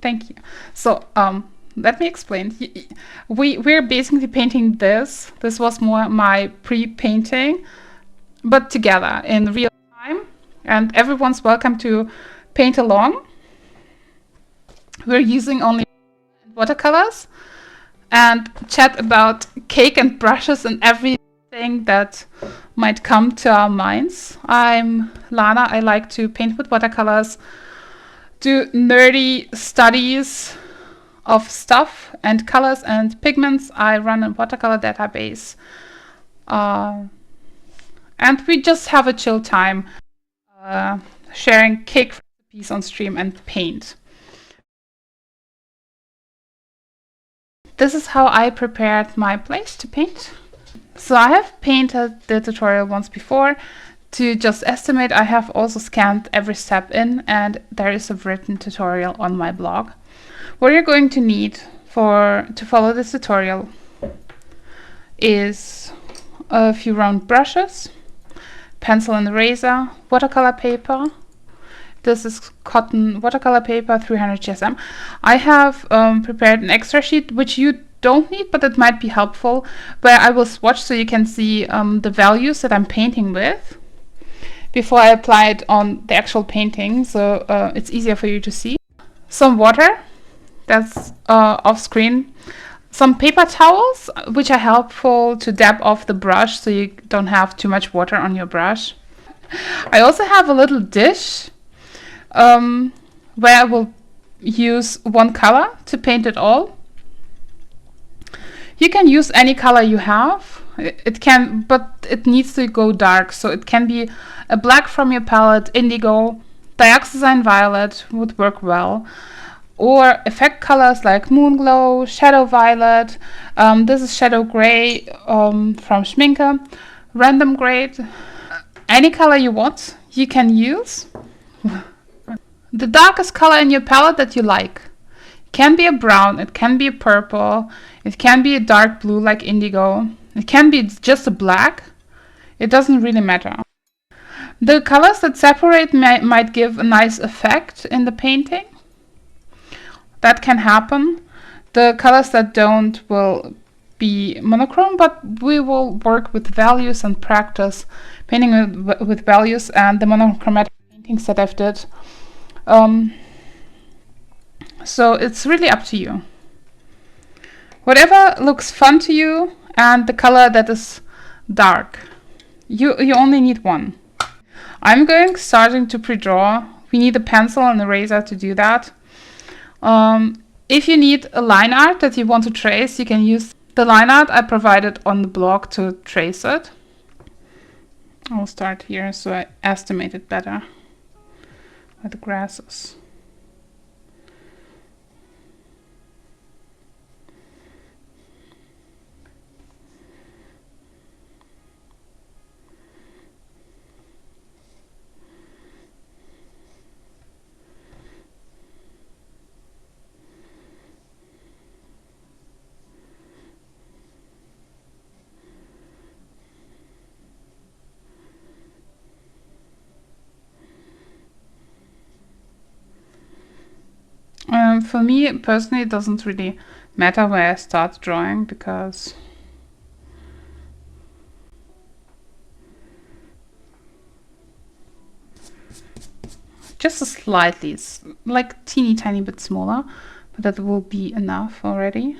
Thank you. So, let me explain. We're basically painting this. This was more my pre-painting, but together in real time. And everyone's welcome to paint along. We're using only watercolors and chat about cake and brushes and everything that might come to our minds. I'm Lana. I like to paint with watercolors, do nerdy studies of stuff and colors and pigments. I run a watercolor database. And we just have a chill time sharing cake recipes on stream and paint. This is how I prepared my place to paint. So I have painted the tutorial once before. To just estimate, I have also scanned every step in, and there is a written tutorial on my blog. What you're going to need to follow this tutorial is a few round brushes, pencil and eraser, watercolor paper. This is cotton watercolor paper, 300 GSM. I have prepared an extra sheet, which you don't need, but it might be helpful, where I will swatch so you can see the values that I'm painting with before I apply it on the actual painting, so it's easier for you to see. Some water, that's off screen. Some paper towels, which are helpful to dab off the brush so you don't have too much water on your brush. I also have a little dish where I will use one color to paint it all. You can use any color you have. But it needs to go dark, so it can be a black from your palette, indigo, dioxazine violet would work well, or effect colors like moon glow, shadow violet. This is shadow gray from Schminke, random gray. Any color you want, you can use. The darkest color in your palette that you like. It can be a brown, it can be a purple, it can be a dark blue like indigo, it can be just a black. It doesn't really matter. The colors that separate might give a nice effect in the painting. That can happen. The colors that don't will be monochrome, but we will work with values and practice painting with values and the monochromatic paintings that I've did. So it's really up to you. Whatever looks fun to you, and the color that is dark. You only need one. I'm starting to pre-draw. We need a pencil and eraser to do that. If you need a line art that you want to trace, you can use the line art I provided on the blog to trace it. I'll start here so I estimate it better with the grasses. For me personally, it doesn't really matter where I start drawing, because just a slightly, like teeny tiny bit smaller, but that will be enough already.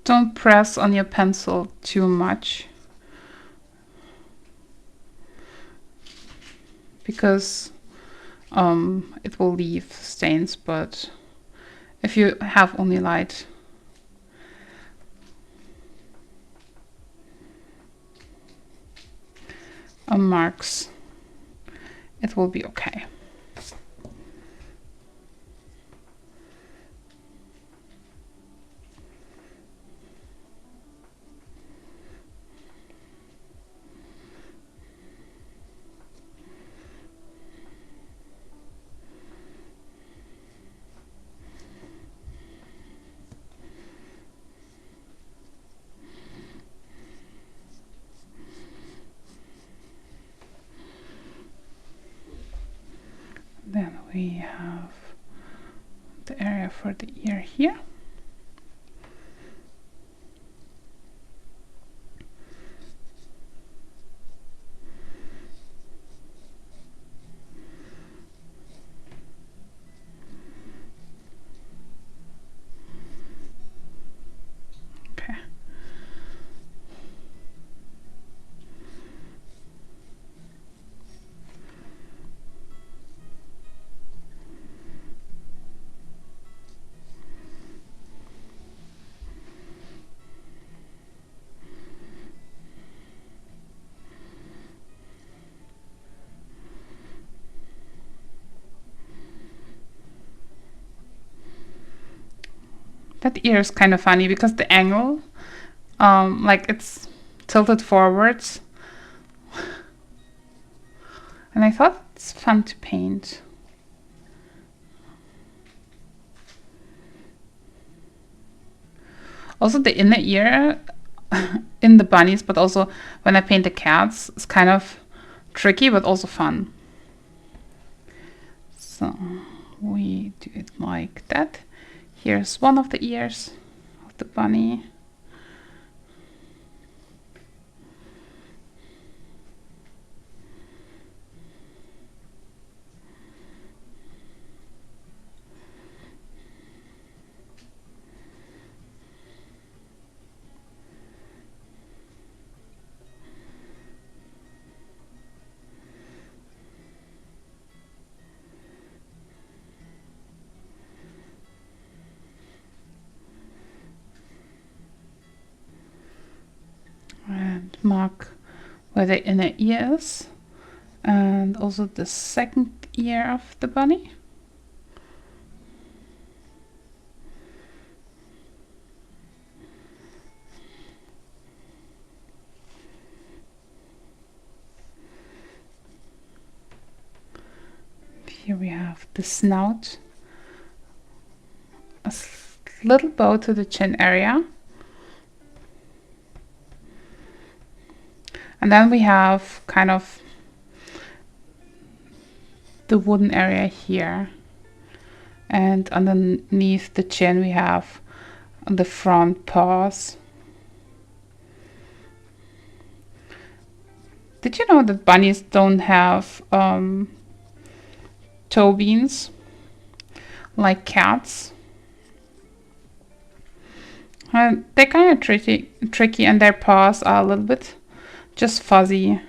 Don't press on your pencil too much, because it will leave stains, but if you have only light marks, it will be okay. we have the area for the ear here. Okay. That ear is kind of funny because the angle, like it's tilted forwards. And I thought it's fun to paint. Also the inner ear in the bunnies, but also when I paint the cats, it's kind of tricky but also fun. So we do it like that. Here's one of the ears of the bunny. And mark where the inner ear is, and also the second ear of the bunny. Here we have the snout, a little bow to the chin area. And then we have kind of the wooden area here. And underneath the chin we have the front paws. Did you know that bunnies don't have toe beans like cats? They're kind of tricky, and their paws are a little bit just fuzzy.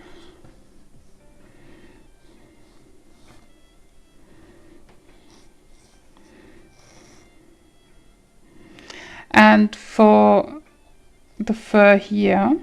And for the fur here,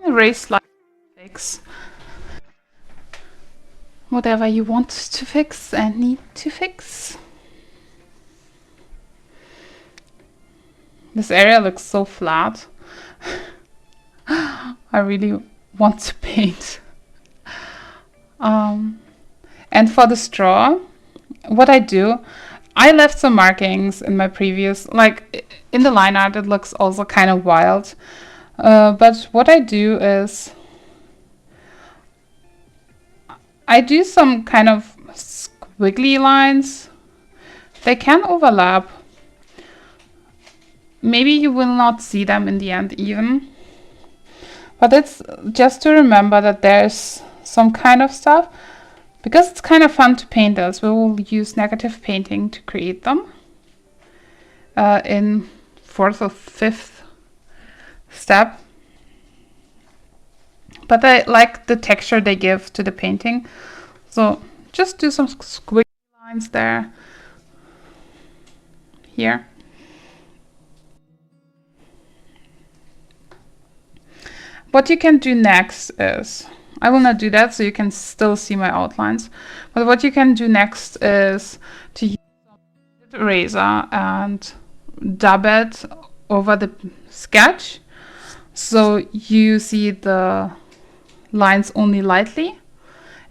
erase like fix whatever you want to fix and need to fix. This area looks so flat. I really want to paint. And for the straw, what I do, I left some markings in my previous, like in the line art it looks also kind of wild. But what I do is I do some kind of squiggly lines. They can overlap. Maybe you will not see them in the end even. But it's just to remember that there's some kind of stuff. Because it's kind of fun to paint this, we will use negative painting to create them. In 4th or 5th step. But I like the texture they give to the painting. So just do some squiggly lines there. Here. What you can do next is, I will not do that, so you can still see my outlines. But what you can do next is to use an eraser and dab it over the sketch, so you see the lines only lightly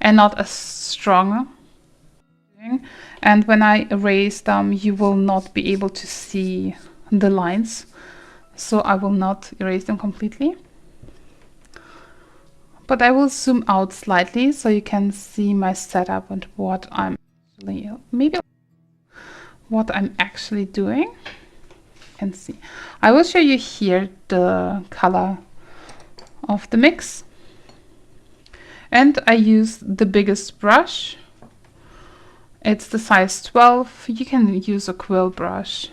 and not as strong. And when I erase them, you will not be able to see the lines, so I will not erase them completely. But I will zoom out slightly so you can see my setup and what I'm actually doing. You can see. I will show you here the color of the mix. And I use the biggest brush. It's the size 12. You can use a quill brush.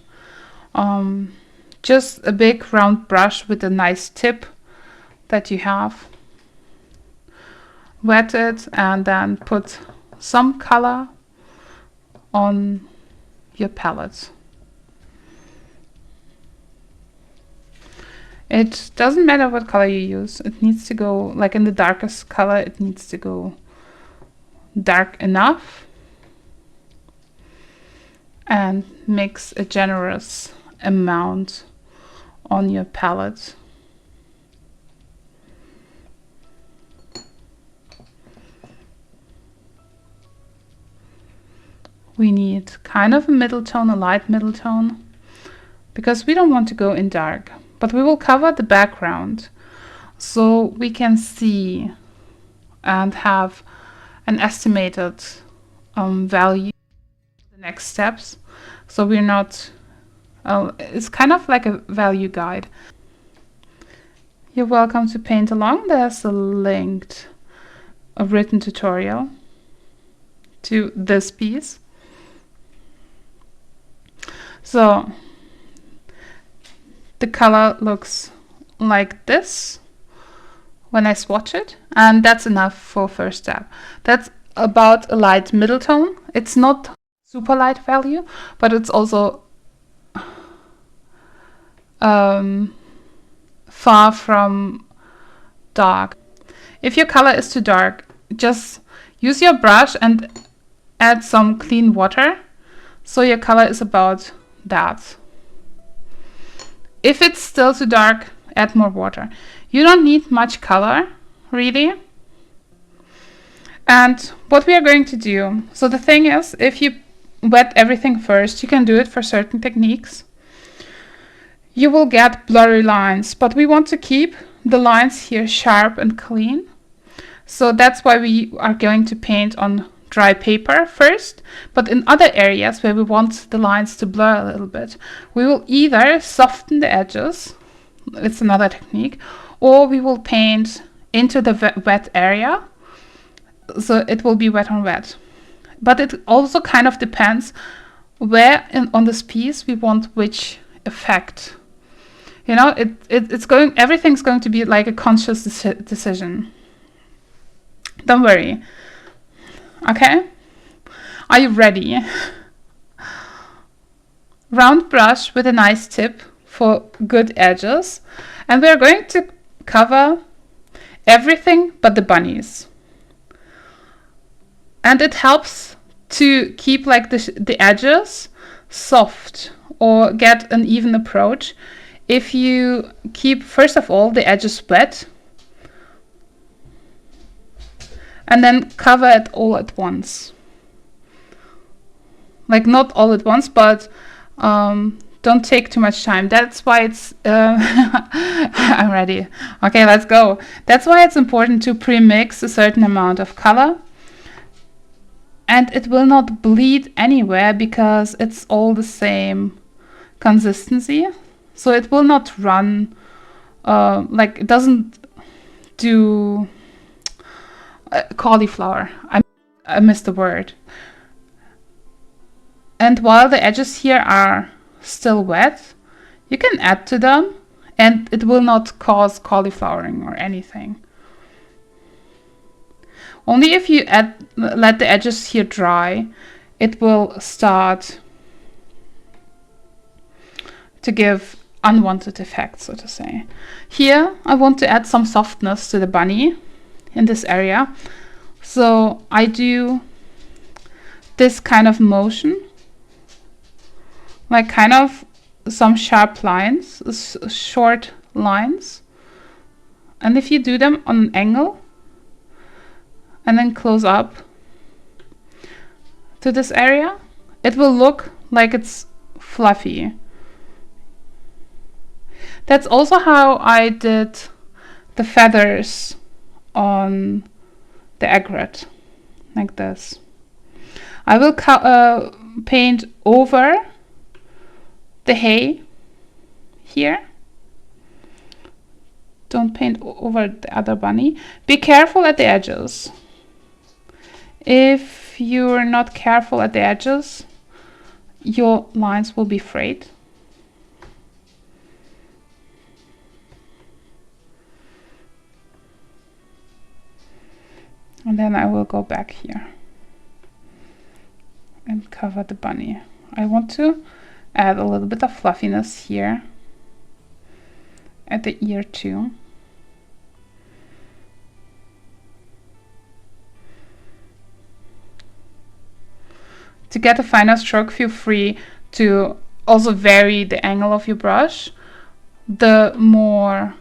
Just a big round brush with a nice tip that you have. Wet it and then put some color on your palette. It doesn't matter what color you use. It needs to go, like in the darkest color, it needs to go dark enough and mix a generous amount on your palette. We need kind of a middle tone, a light middle tone, because we don't want to go in dark, but we will cover the background so we can see and have an estimated value for the next steps. So we're not, it's kind of like a value guide. You're welcome to paint along. There's a written tutorial to this piece. So the color looks like this when I swatch it, and that's enough for first step. That's about a light middle tone. It's not super light value, but it's also far from dark. If your color is too dark, just use your brush and add some clean water so your color is about that. If it's still too dark, add more water. You don't need much color, really. And what we are going to do, so the thing is, if you wet everything first, you can do it for certain techniques. You will get blurry lines, but we want to keep the lines here sharp and clean. So that's why we are going to paint on dry paper first, but in other areas where we want the lines to blur a little bit, we will either soften the edges, it's another technique, or we will paint into the wet area, so it will be wet on wet. But it also kind of depends where on this piece we want which effect. You know, everything's going to be like a conscious decision. Don't worry. Okay, are you ready? Round brush with a nice tip for good edges, and we're going to cover everything but the bunnies. And it helps to keep like the edges soft or get an even approach if you keep, first of all, the edges wet, and then cover it all at once. Like not all at once, but don't take too much time. That's why it's I'm ready. Okay, let's go. That's why it's important to pre-mix a certain amount of color, and it will not bleed anywhere because it's all the same consistency. So it will not run like it doesn't do cauliflower. I missed the word. And while the edges here are still wet, you can add to them and it will not cause cauliflowering or anything. Only if you let the edges here dry, it will start to give unwanted effects, so to say. Here I want to add some softness to the bunny. in this area. So I do this kind of motion, like kind of some sharp lines, short lines. And if you do them on an angle and then close up to this area, it will look like it's fluffy. That's also how I did the feathers on the egret, like this. I will paint over the hay here. Don't paint over the other bunny. Be careful at the edges. If you're not careful at the edges, your lines will be frayed. And then I will go back here and cover the bunny. I want to add a little bit of fluffiness here at the ear too. To get a finer stroke, feel free to also vary the angle of your brush. The more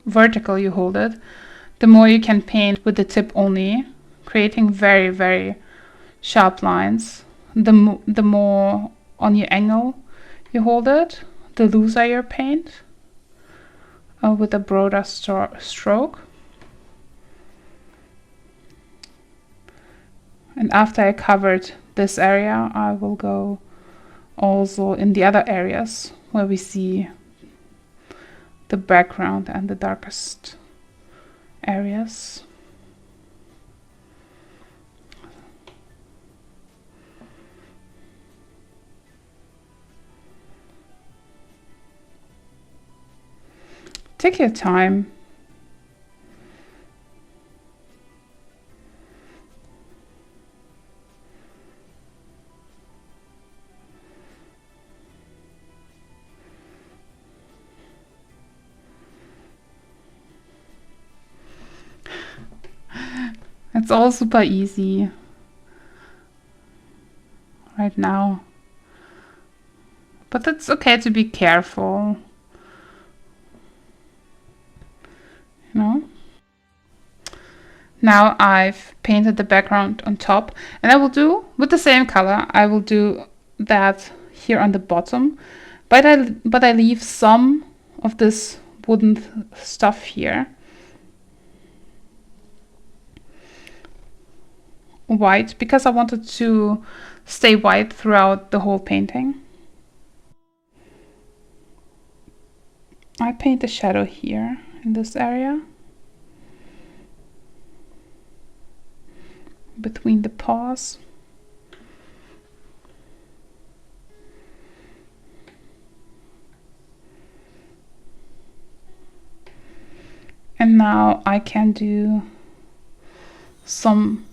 vertical you hold it, the more you can paint with the tip only, creating very, very sharp lines. The more on your angle you hold it, the looser your paint with a broader stroke. And after I covered this area, I will go also in the other areas where we see the background and the darkest areas. Take your time. It's all super easy right now, but it's okay to be careful, you know. Now I've painted the background on top, and I will do with the same color. I will do that here on the bottom, but I leave some of this wooden stuff here. White, because I wanted to stay white throughout the whole painting. I paint a shadow here in this area between the paws. And now I can do some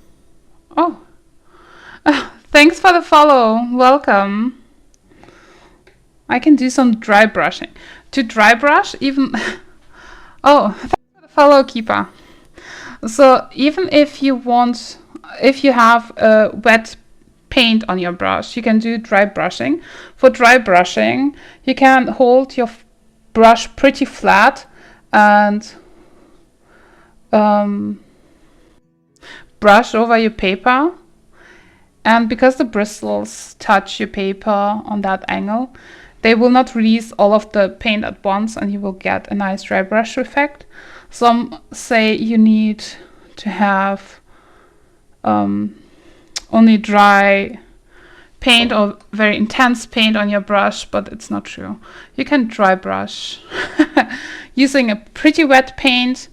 thanks for the follow. Welcome. I can do some dry brushing. To dry brush, even thanks for the follow, Keeper. So even if you have a wet paint on your brush, you can do dry brushing. For dry brushing, you can hold your brush pretty flat and brush over your paper, and because the bristles touch your paper on that angle, they will not release all of the paint at once, and you will get a nice dry brush effect. Some say you need to have only dry paint or very intense paint on your brush, but it's not true. You can dry brush using a pretty wet paint,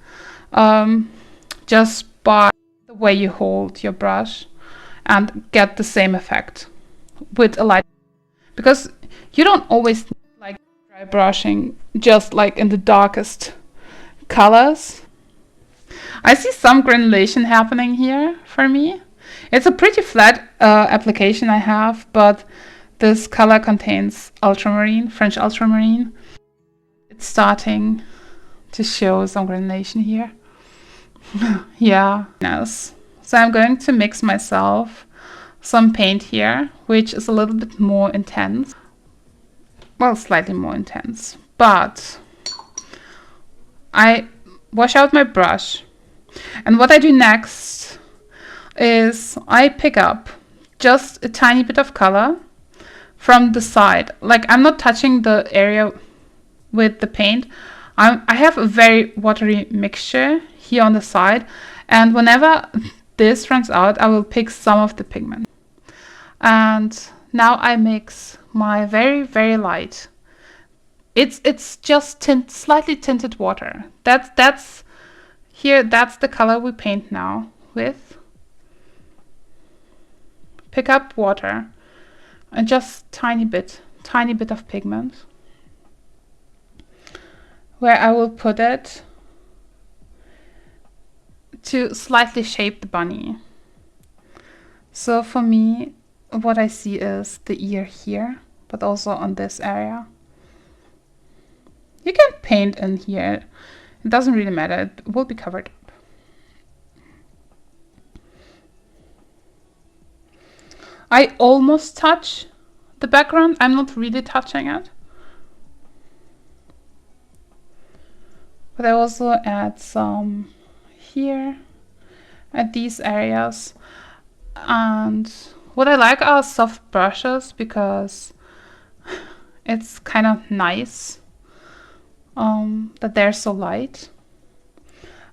just by the way you hold your brush, and get the same effect with a light, because you don't always like dry brushing just like in the darkest colors. I see some granulation happening here for me. It's a pretty flat application I have, but this color contains ultramarine, French ultramarine. It's starting to show some granulation here. Yeah. Yes. So I'm going to mix myself some paint here, which is a little bit more intense. Well, slightly more intense. But I wash out my brush. And what I do next is I pick up just a tiny bit of color from the side. Like, I'm not touching the area with the paint. I have a very watery mixture here on the side, and whenever this runs out, I will pick some of the pigment. And now I mix my very, very light. It's just slightly tinted water. That's here. That's the color we paint now with. Pick up water and just tiny bit of pigment, where I will put it to slightly shape the bunny. So for me, what I see is the ear here, but also on this area. You can paint in here. It doesn't really matter. It will be covered up. I almost touch the background. I'm not really touching it. But I also add some here at these areas. And what I like are soft brushes because it's kind of nice that they're so light.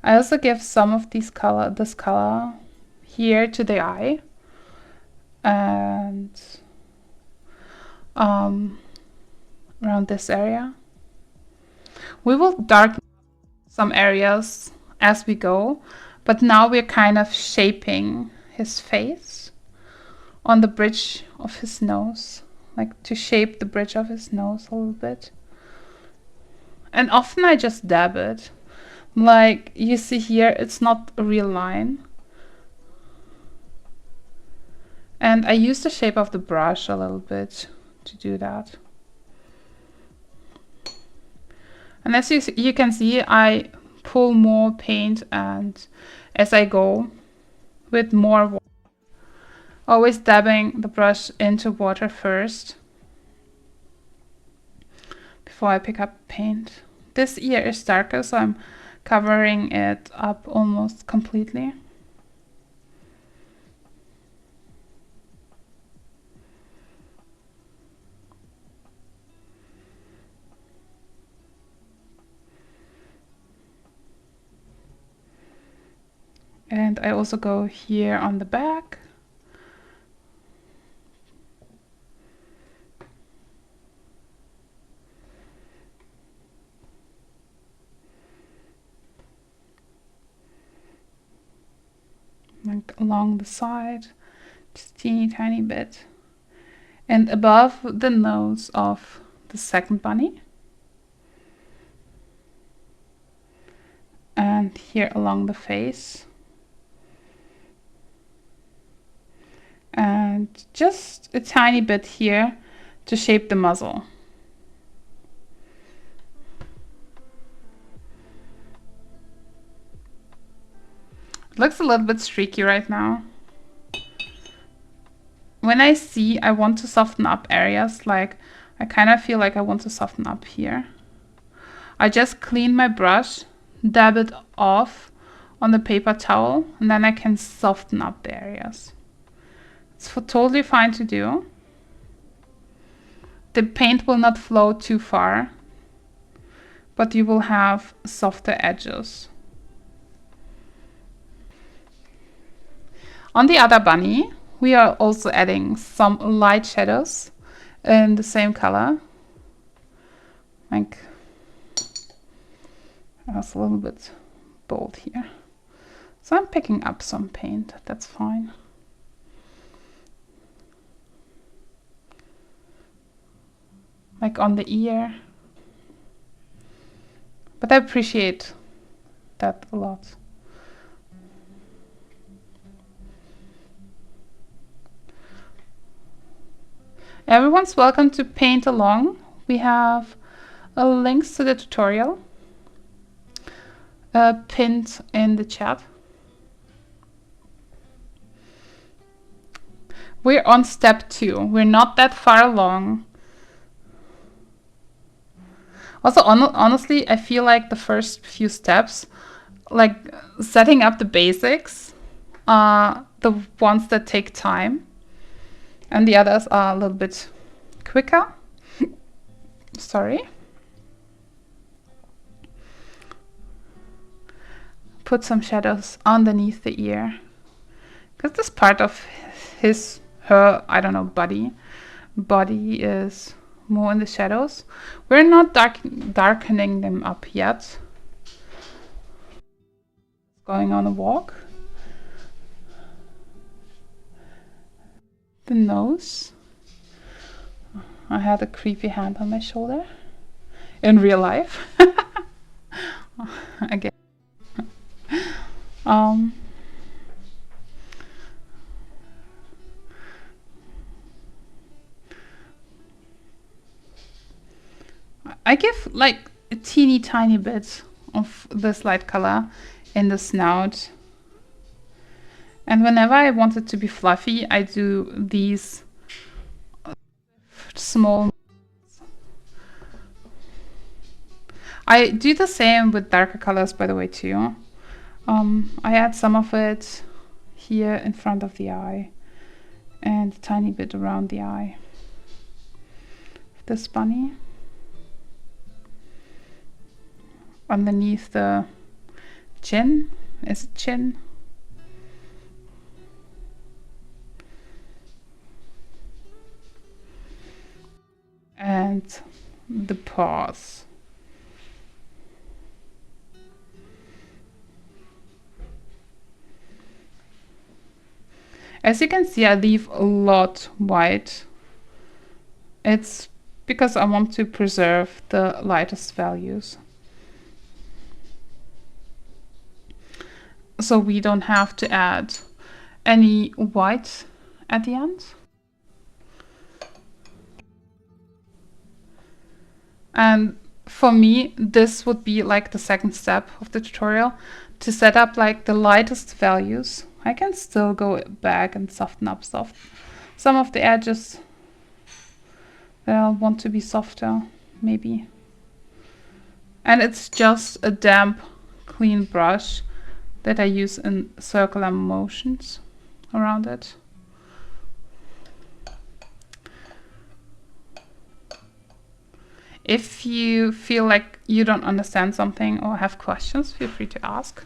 I also give some of this color here to the eye, and around this area. We will darken some areas as we go, but now we're kind of shaping his face on the bridge of his nose, like to shape the bridge of his nose a little bit. And often I just dab it. Like you see here, it's not a real line. And I use the shape of the brush a little bit to do that. And as you can see, I pull more paint and as I go with more water. Always dabbing the brush into water first before I pick up paint. This ear is darker, so I'm covering it up almost completely. And I also go here on the back. Like along the side, just teeny tiny bit. And above the nose of the second bunny. And here along the face. And just a tiny bit here to shape the muzzle. It looks a little bit streaky right now. When I see I want to soften up areas, like I kind of feel like I want to soften up here, I just clean my brush, dab it off on the paper towel, and then I can soften up the areas. It's totally fine to do. The paint will not flow too far, but you will have softer edges. On the other bunny, we are also adding some light shadows in the same color. Like, that's a little bit bold here. So I'm picking up some paint, that's fine. Like on the ear. But I appreciate that a lot. Everyone's welcome to paint along. We have links to the tutorial pinned in the chat. We're on step 2. We're not that far along. Also, honestly, I feel like the first few steps, like setting up the basics, are the ones that take time. And the others are a little bit quicker. Sorry. Put some shadows underneath the ear. Because this part of her, I don't know, body is more in the shadows. We're not darkening them up yet. Going on a walk. The nose. I had a creepy hand on my shoulder. In real life. Again. I give like a teeny tiny bit of this light color in the snout. And whenever I want it to be fluffy, I do these small. I do the same with darker colors, by the way, too. I add some of it here in front of the eye and a tiny bit around the eye. This bunny. Underneath the chin. Is it chin? And the paws. As you can see, I leave a lot white. It's because I want to preserve the lightest values. So we don't have to add any white at the end. And for me, this would be like the second step of the tutorial, to set up like the lightest values. I can still go back and soften up some of the edges that I'll want to be softer, maybe. And it's just a damp, clean brush that I use in circular motions around it. If you feel like you don't understand something or have questions, feel free to ask.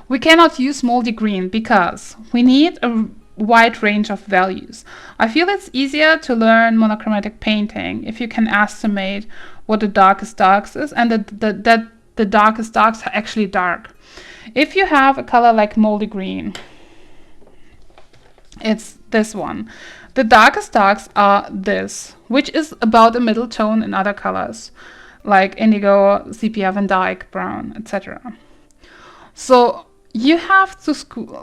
We cannot use moldy green because we need a wide range of values. I feel it's easier to learn monochromatic painting if you can estimate what the darkest darks is, and that the darkest darks are actually dark. If you have a color like moldy green, it's this one. The darkest darks are this, which is about a middle tone in other colors, like indigo, sepia, Van Dyke, brown, etc. So you have to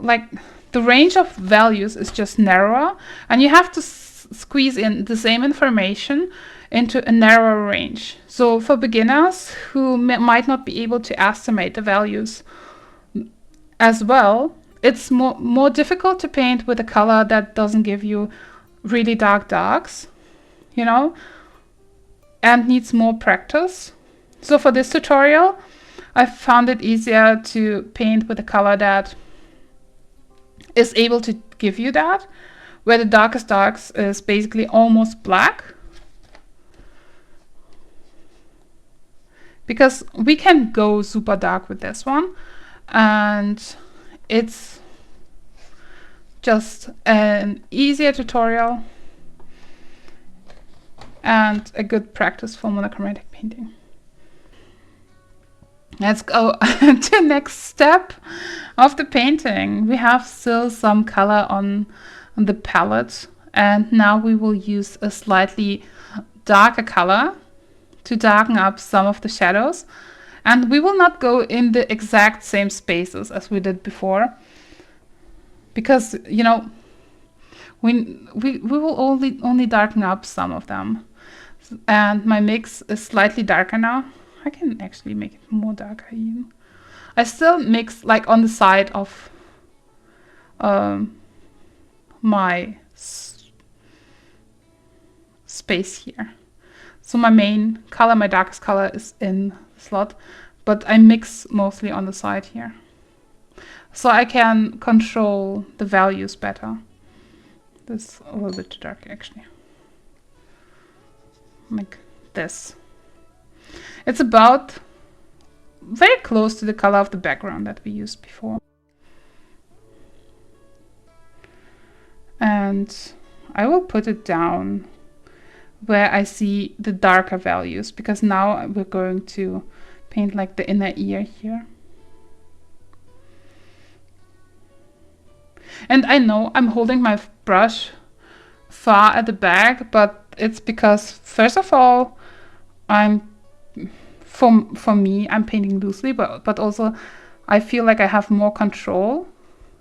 like the range of values is just narrower, and you have to squeeze in the same information into a narrower range. So for beginners who might not be able to estimate the values as well, it's more difficult to paint with a color that doesn't give you really dark darks, you know, and needs more practice. So for this tutorial, I found it easier to paint with a color that is able to give you that, where the darkest darks is basically almost black. Because we can go super dark with this one, and it's just an easier tutorial and a good practice for monochromatic painting. Let's go to the next step of the painting. We have still some color on the palette, and now we will use a slightly darker color to darken up some of the shadows. And we will not go in the exact same spaces as we did before, because, you know, we will only darken up some of them. And my mix is slightly darker now. I can actually make it more darker even. I still mix like on the side of my space here. So my main color, my darkest color is in the slot, but I mix mostly on the side here. So I can control the values better. This is a little bit too dark actually. Like this. It's about very close to the color of the background that we used before. And I will put it down where I see the darker values, because now we're going to paint like the inner ear here. And I know I'm holding my brush far at the back, but it's because first of all, for me, I'm painting loosely, but also I feel like I have more control.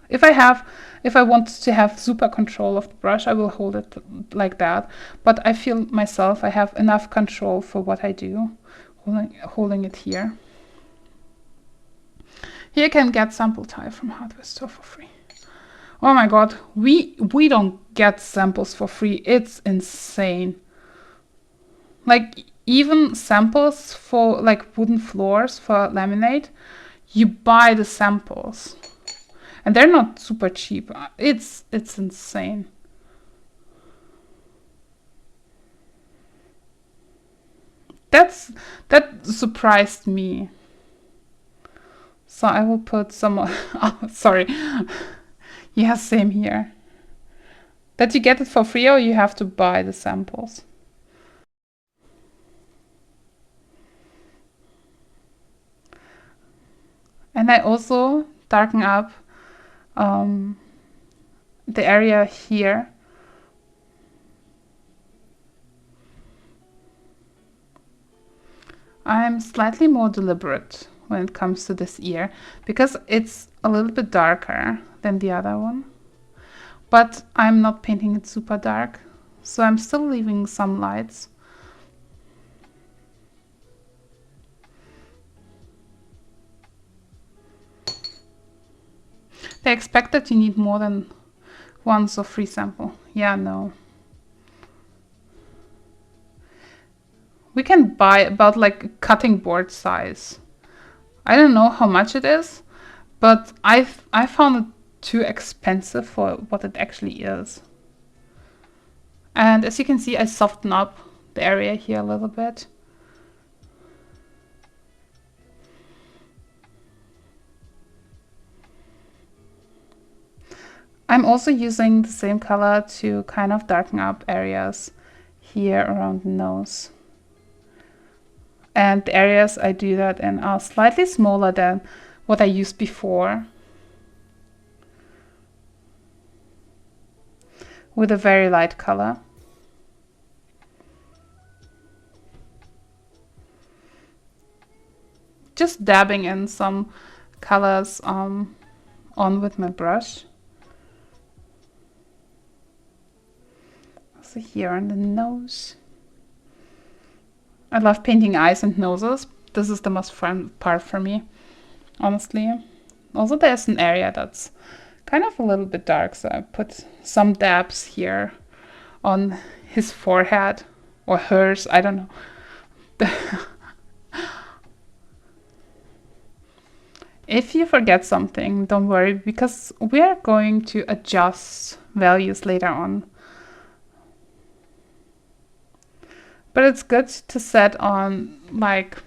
If I want to have super control of the brush, I will hold it like that. But I feel myself, I have enough control for what I do, holding it here. Here you can get sample type from hardware store for free. Oh my god, we don't get samples for free. It's insane. Like even samples for like wooden floors for laminate, you buy the samples. And they're not super cheap. It's insane. That surprised me. So I will put some oh, sorry. Yeah, same here. That you get it for free or you have to buy the samples. And I also darken up the area here. I'm slightly more deliberate when it comes to this ear because it's a little bit darker than the other one. But I'm not painting it super dark, so I'm still leaving some lights. They expect that you need more than one so free sample. Yeah, no. We can buy about like a cutting board size. I don't know how much it is, but I found it too expensive for what it actually is. And as you can see, I soften up the area here a little bit. I'm also using the same color to kind of darken up areas here around the nose. And the areas I do that in are slightly smaller than what I used before, with a very light color. Just dabbing in some colors on with my brush. So here on the nose. I love painting eyes and noses. This is the most fun part for me, honestly. Also, there's an area that's kind of a little bit dark, so I put some dabs here on his forehead or hers, I don't know. If you forget something, don't worry, because we are going to adjust values later on. But it's good to set on like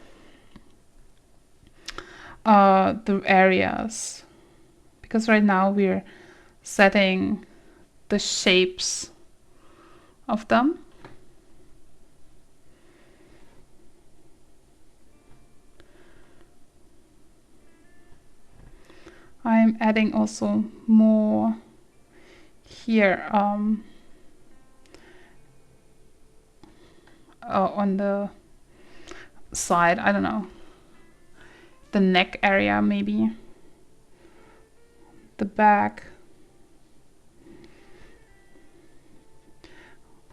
the areas, because right now we're setting the shapes of them. I'm adding also more here on the side, I don't know, the neck area maybe, the back,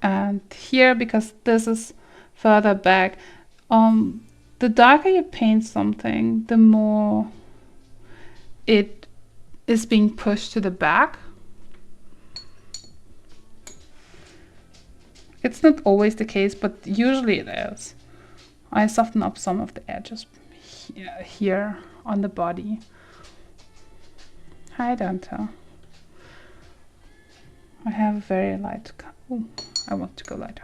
and here, because this is further back, the darker you paint something, the more it is being pushed to the back. It's not always the case, but usually it is. I soften up some of the edges here on the body. Hi, Dante. I have a very light color. Oh, I want to go lighter.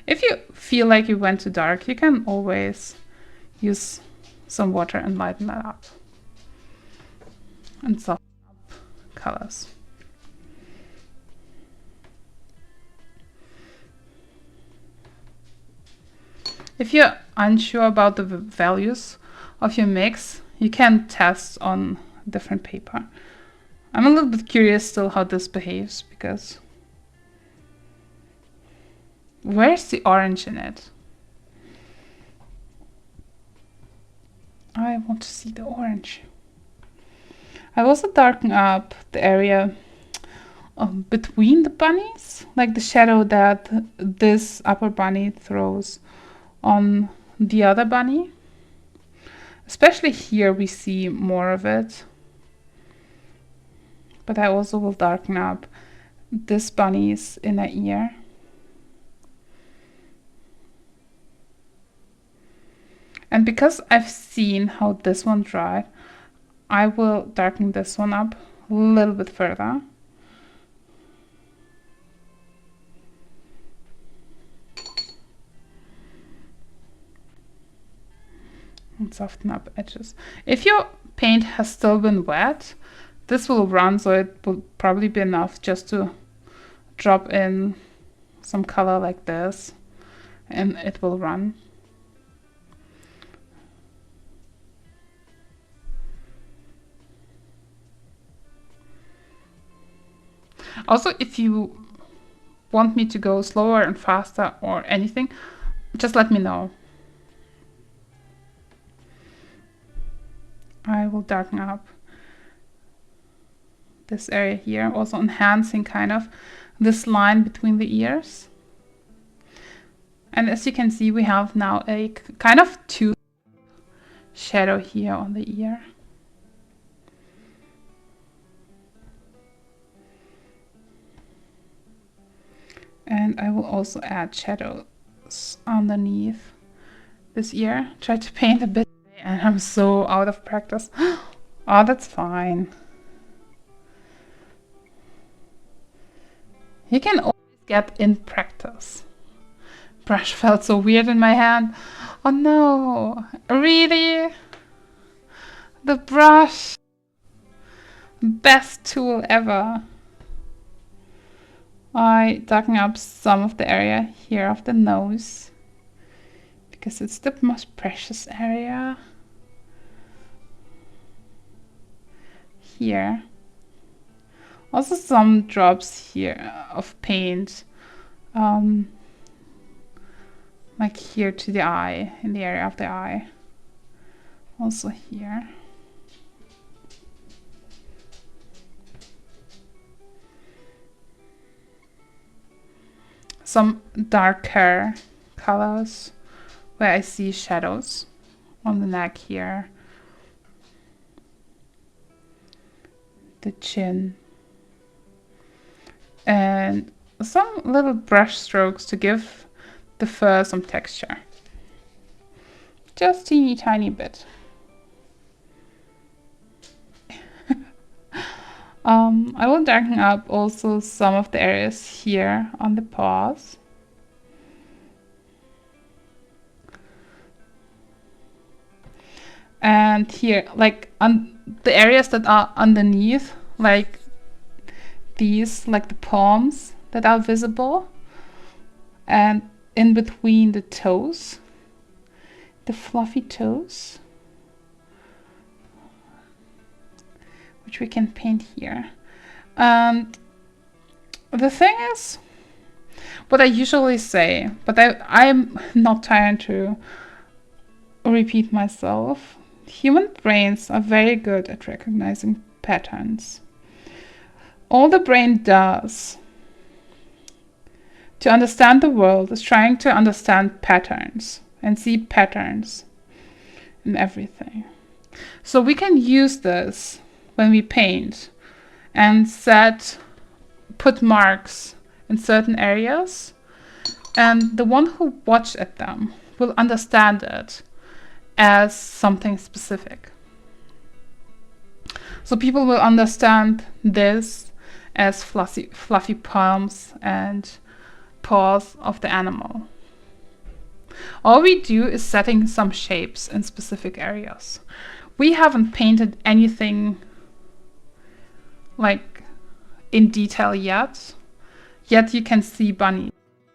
If you feel like you went too dark, you can always use some water and lighten that up. And soften up colors. If you're unsure about the values of your mix, you can test on different paper. I'm a little bit curious still how this behaves, because where's the orange in it? I want to see the orange. I also darken up the area between the bunnies, like the shadow that this upper bunny throws on the other bunny. Especially here we see more of it. But I also will darken up this bunny's inner ear. And because I've seen how this one dried, I will darken this one up a little bit further. And soften up edges. If your paint has still been wet, this will run, so it will probably be enough just to drop in some color like this, and it will run. Also, if you want me to go slower and faster or anything, just let me know. I will darken up this area here, also enhancing kind of this line between the ears. And as you can see, we have now a kind of tooth shadow here on the ear. And I will also add shadows underneath this ear. Try to paint a bit, and I'm so out of practice. Oh, that's fine. You can always get in practice. Brush felt so weird in my hand. Oh no, really? The brush. Best tool ever. I darken up some of the area here of the nose, because it's the most precious area. Here. Also some drops here of paint, like here to the eye, in the area of the eye. Also here. Some darker colors where I see shadows on the neck here, the chin, and some little brush strokes to give the fur some texture. Just teeny tiny bit. I will darken up also some of the areas here on the paws. And here, like on the areas that are underneath, like these, like the palms that are visible, and in between the toes, the fluffy toes, which we can paint here. And the thing is, what I usually say, but I'm not trying to repeat myself, human brains are very good at recognizing patterns. All the brain does to understand the world is trying to understand patterns and see patterns. and everything. So we can use this when we paint and put marks in certain areas, and the one who watches at them will understand it as something specific. So people will understand this as fluffy palms and paws of the animal. All we do is setting some shapes in specific areas. We haven't painted anything like in detail yet. Yet you can see bunny,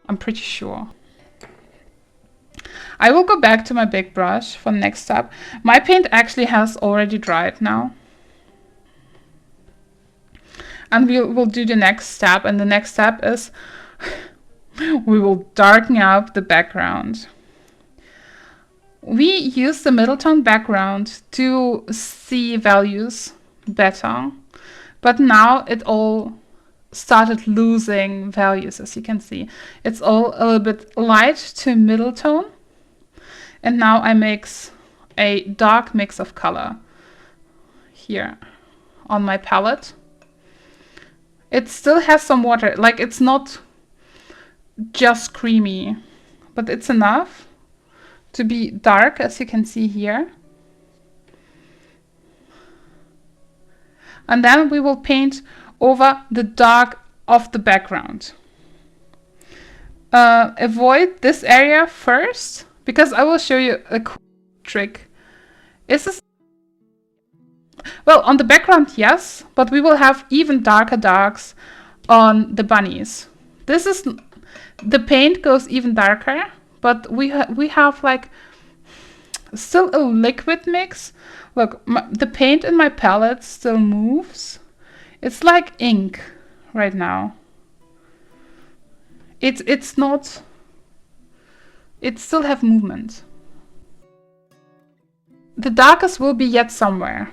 I'm pretty sure. I will go back to my big brush for the next step. My paint actually has already dried now. And we'll do the next step, and the next step is we will darken up the background. We use the middle tone background to see values better, but now it all started losing values, as you can see. It's all a little bit light to middle tone, and now I mix a dark mix of color here on my palette. It still has some water, like it's not just creamy, but it's enough to be dark, as you can see here. And then we will paint over the dark of the background. Avoid this area first, because I will show you a cool trick. Is this well, on the background, yes, but we will have even darker darks on the bunnies. This is the paint goes even darker, but we have like still a liquid mix. Look, the paint in my palette still moves. It's like ink right now. It's not. It still have movement. The darkest will be yet somewhere.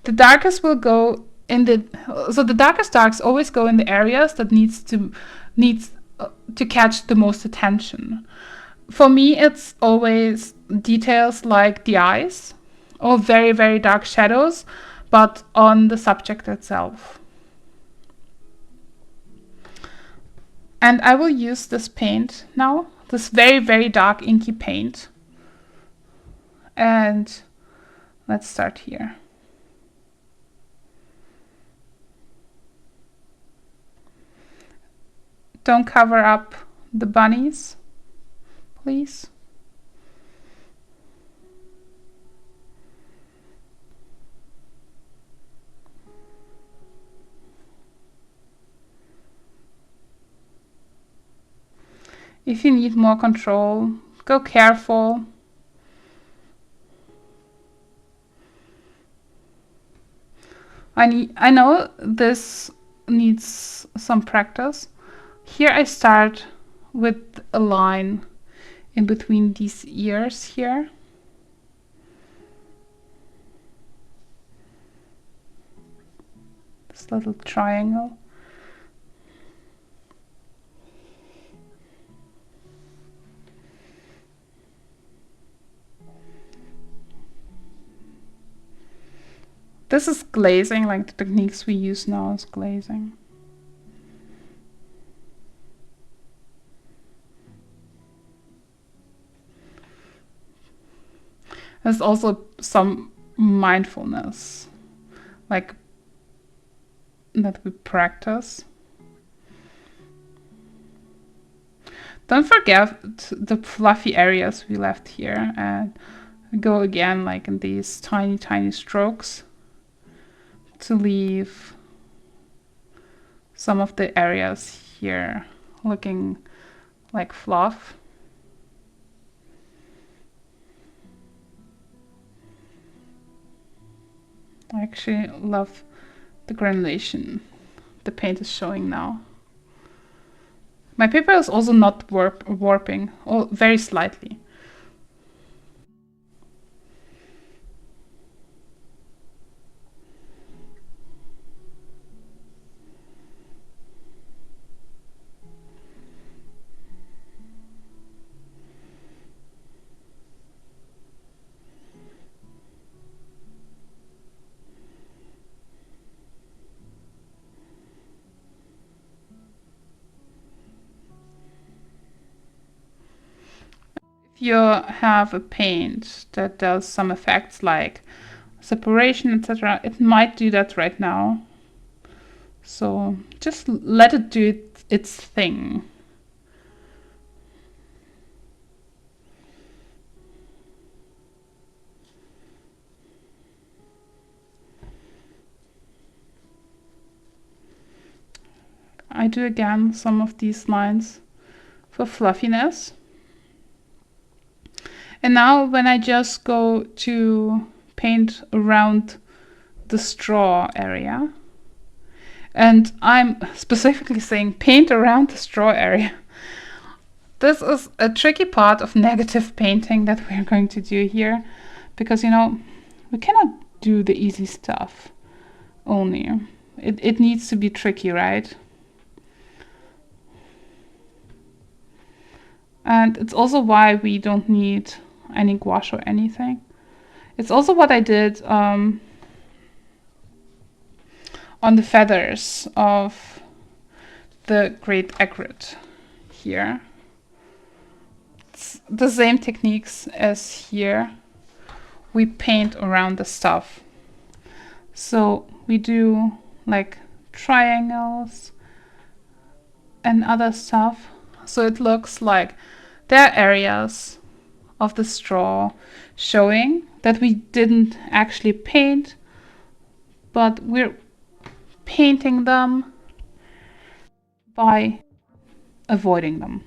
The darkest will go in the darkest darks always go in the areas that needs to catch the most attention. For me, it's always details like the eyes or very, very dark shadows, but on the subject itself. And I will use this paint now, this very, very dark inky paint. And let's start here. Don't cover up the bunnies, please. If you need more control, go careful. I know this needs some practice. Here I start with a line in between these ears here. This little triangle. This is glazing, like the techniques we use now is glazing. There's also some mindfulness, like that we practice. Don't forget the fluffy areas we left here, and go again like in these tiny, tiny strokes to leave some of the areas here looking like fluff. I actually love the granulation the paint is showing now. My paper is also not warping, or very slightly. you have a paint that does some effects like separation, etc., it might do that right now. So just let it do its thing. I do again some of these lines for fluffiness. And now when I just go to paint around the straw area, and I'm specifically saying paint around the straw area. This is a tricky part of negative painting that we're going to do here, because, you know, we cannot do the easy stuff only. It needs to be tricky, right? And it's also why we don't need any gouache or anything. It's also what I did on the feathers of the great egret here. It's the same techniques as here. We paint around the stuff. So we do like triangles and other stuff. So it looks like there are areas of the straw showing that we didn't actually paint, but we're painting them by avoiding them.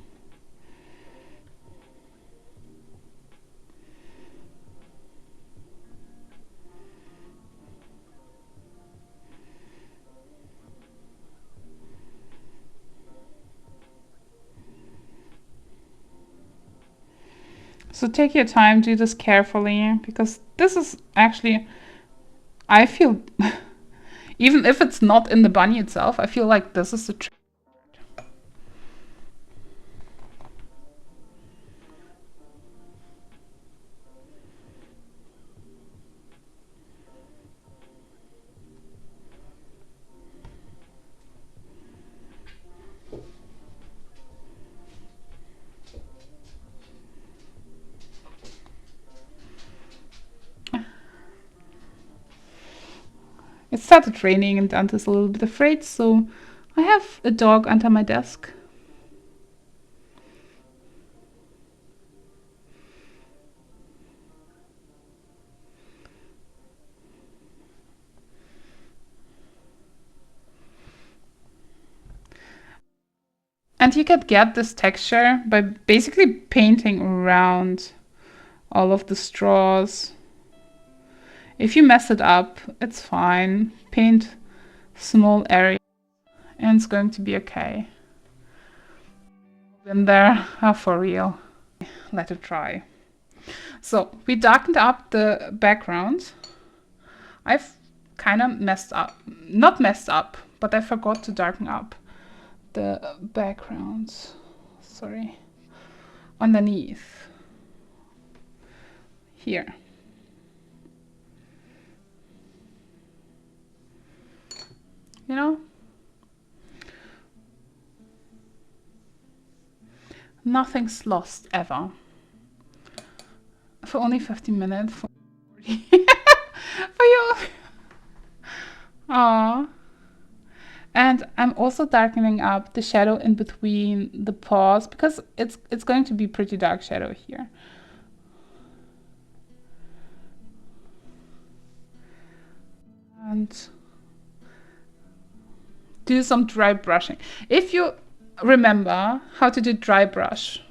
So take your time, do this carefully, because this is actually, I feel, even if it's not in the bunny itself, I feel like this is the trick. It started raining and Dante's a little bit afraid, so I have a dog under my desk. And you can get this texture by basically painting around all of the straws. If you mess it up, it's fine. Paint small areas and it's going to be okay. Been there, for real. Let it dry. So we darkened up the background. I've kind of messed up, not messed up, but I forgot to darken up the backgrounds. Sorry. Underneath. Here. You know? Nothing's lost ever. For only 15 minutes. For you. Aww. And I'm also darkening up the shadow in between the paws because it's going to be pretty dark shadow here. And do some dry brushing. If you remember how to do dry brush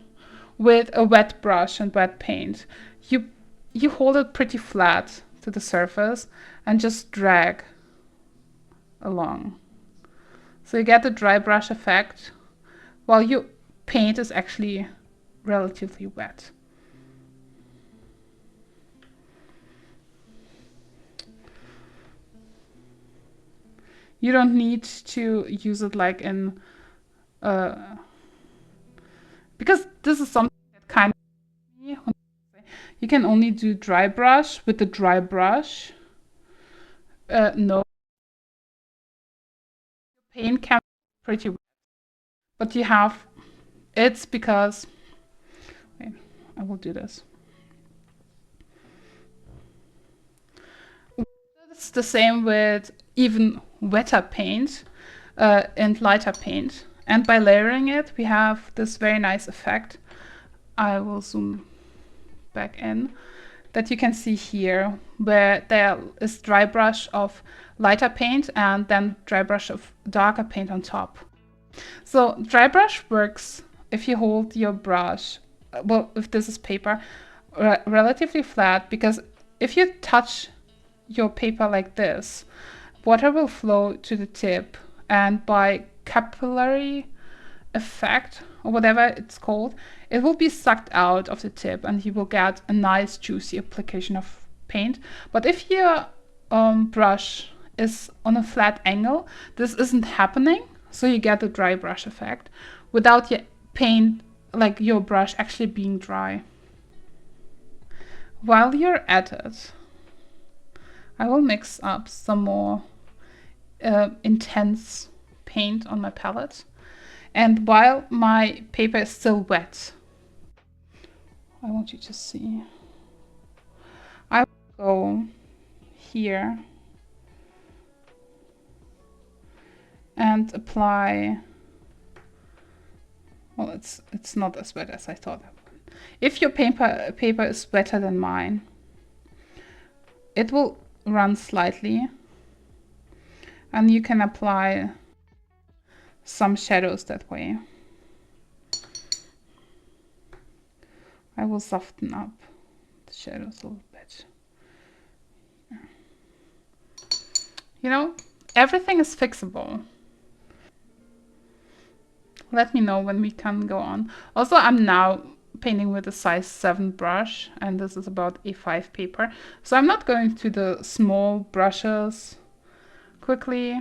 with a wet brush and wet paint, you hold it pretty flat to the surface and just drag along. So you get the dry brush effect while your paint is actually relatively wet. You don't need to use it like in because this is something that kind of you can only do dry brush with the dry brush. No, paint can be pretty wet, but you have it's because wait, I will do this. It's the same with even wetter paint and lighter paint. And by layering it, we have this very nice effect. I will zoom back in, that you can see here, where there is dry brush of lighter paint and then dry brush of darker paint on top. So dry brush works if you hold your brush, well, if this is paper, relatively flat, because if you touch your paper like this, water will flow to the tip, and by capillary effect, or whatever it's called, it will be sucked out of the tip and you will get a nice juicy application of paint. But if your brush is on a flat angle, this isn't happening, so you get the dry brush effect without your paint, like your brush, actually being dry. While you're at it, I will mix up some more intense paint on my palette. And while my paper is still wet, I want you to see, I will go here and apply, well, it's not as wet as I thought. If your paper is wetter than mine, it will run slightly, and you can apply some shadows that way. I will soften up the shadows a little bit. You know, everything is fixable. Let me know when we can go on. Also, I'm now painting with a size 7 brush, and this is about A5 paper. So I'm not going to the small brushes quickly,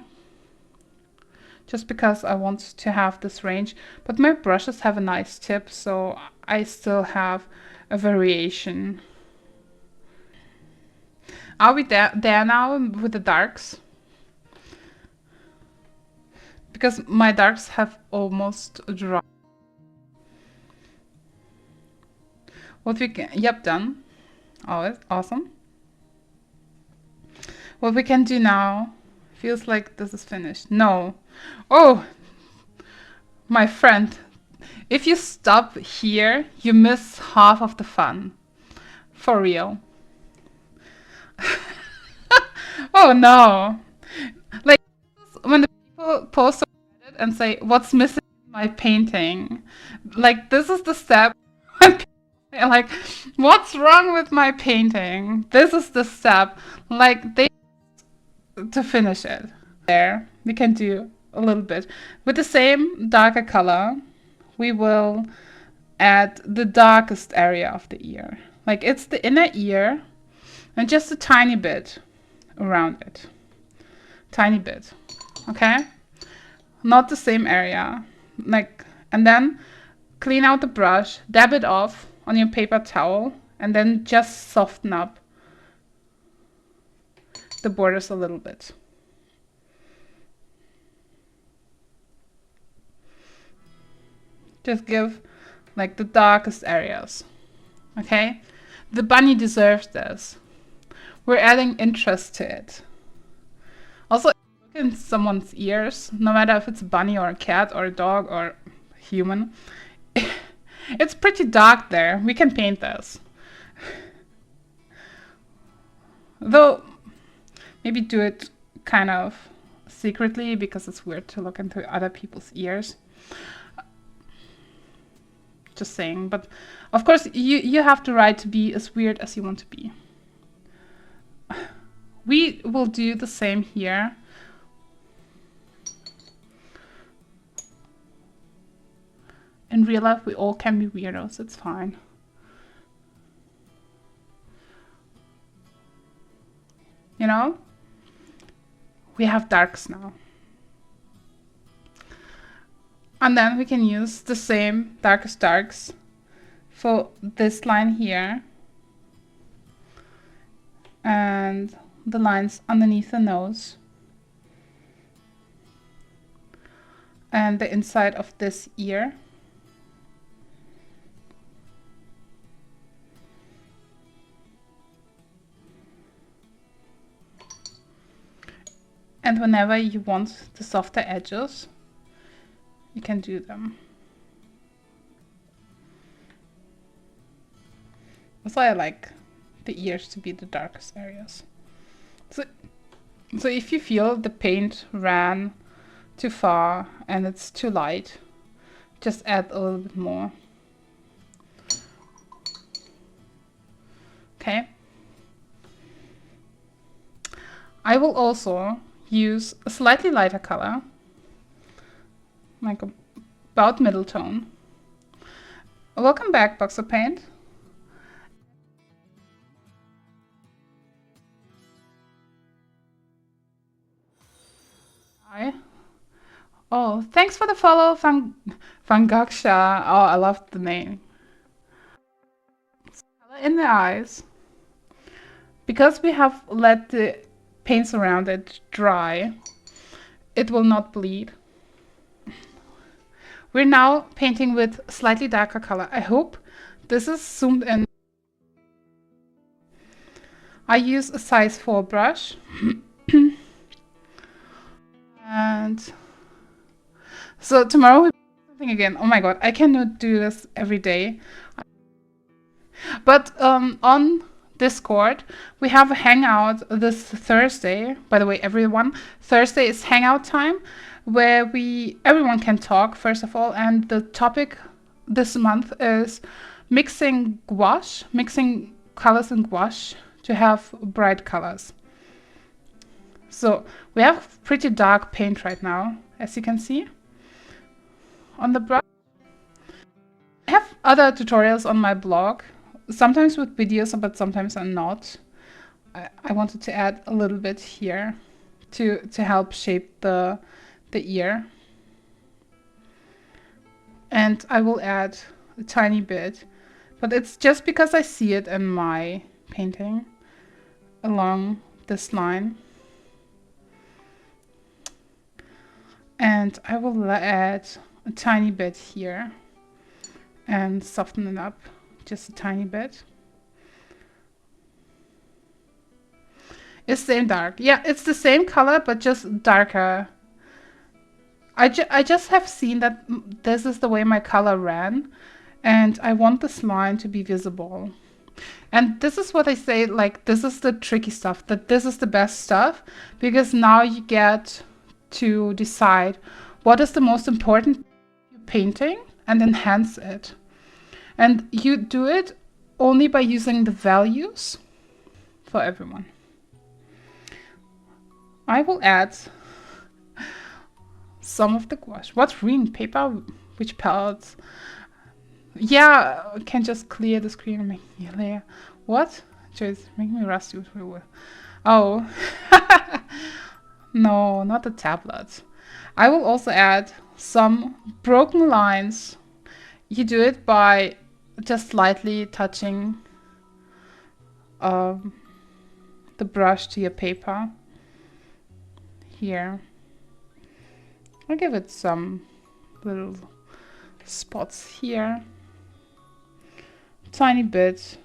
just because I want to have this range. But my brushes have a nice tip, so I still have a variation. Are we there now with the darks? Because my darks have almost dried. What we can, yep, done. Oh, awesome. What we can do now, feels like this is finished. No. Oh, my friend, if you stop here, you miss half of the fun. For real. Oh no. Like, when the people post on Reddit and say, what's missing in my painting? Like, this is the step when people say, like, what's wrong with my painting? This is the step. Like, they to finish it. There, we can do a little bit. With the same darker color, we will add the darkest area of the ear. Like, it's the inner ear, and just a tiny bit around it. Tiny bit, okay? Not the same area. Like, and then clean out the brush, dab it off on your paper towel, and then just soften up the borders a little bit. Just give like the darkest areas, okay? The bunny deserves this. We're adding interest to it. Also, look in someone's ears, no matter if it's a bunny or a cat or a dog or human. It's pretty dark there. We can paint this. Though, maybe do it kind of secretly, because it's weird to look into other people's ears. Just saying. But of course, you have the right to be as weird as you want to be. We will do the same here. In real life, we all can be weirdos. It's fine. You know? We have darks now. And then we can use the same darkest darks for this line here. And the lines underneath the nose. And the inside of this ear. And whenever you want the softer edges, you can do them. Also, I like the ears to be the darkest areas. So if you feel the paint ran too far and it's too light, just add a little bit more. Okay. I will also use a slightly lighter color, like about middle tone. Welcome back, Box of Paint. Hi. Oh, thanks for the follow, Fangaksha. Oh, I love the name. Color in the eyes. Because we have let the paints around it dry, it will not bleed. We're now painting with slightly darker color. I hope this is zoomed in. I use a size 4 brush. And so tomorrow we'll do something again. Oh my god, I cannot do this every day. But on Discord, we have a hangout this Thursday. By the way, everyone, Thursday is hangout time, where everyone can talk, first of all, and the topic this month is mixing gouache, mixing colors in gouache to have bright colors. So we have pretty dark paint right now, as you can see on the brush. I have other tutorials on my blog, sometimes with videos, but sometimes I'm not. I wanted to add a little bit here to help shape the ear. And I will add a tiny bit, but it's just because I see it in my painting along this line. And I will add a tiny bit here and soften it up just a tiny bit. It's same dark. Yeah, it's the same color, but just darker. I just have seen that this is the way my color ran, and I want this line to be visible. And this is what I say, like, this is the tricky stuff, that this is the best stuff, because now you get to decide what is the most important painting and enhance it. And you do it only by using the values for everyone. I will add some of the gouache. What green paper? Which palettes? Yeah, I can just clear the screen and make a layer. What? Just make me rusty with real. Oh. No, not the tablet. I will also add some broken lines. You do it by just lightly touching the brush to your paper. Here. I'll give it some little spots here. Tiny bit.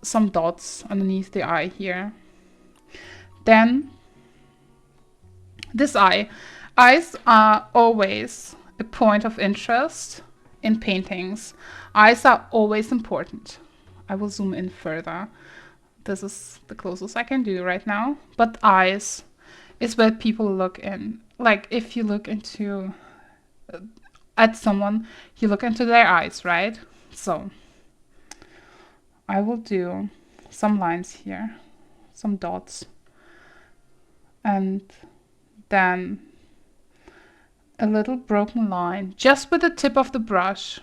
Some dots underneath the eye here. Then, this eye. Eyes are always a point of interest in paintings. Eyes are always important. I will zoom in further. This is the closest I can do right now. But eyes is where people look in. Like, if you look into at someone, you look into their eyes, right? So, I will do some lines here, some dots. And then a little broken line just with the tip of the brush.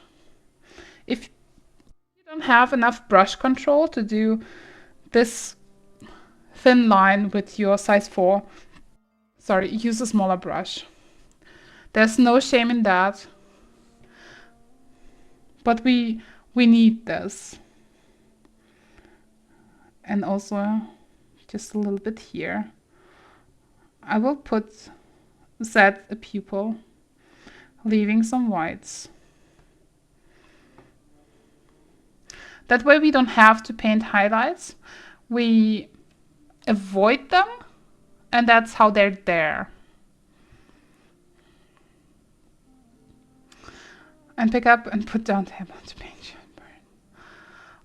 If you don't have enough brush control to do this thin line with your size 4, sorry, use a smaller brush. There's no shame in that. But we need this. And also just a little bit here. I will set a pupil, leaving some whites. That way we don't have to paint highlights. We avoid them and that's how they're there. And pick up and put down tab to paint.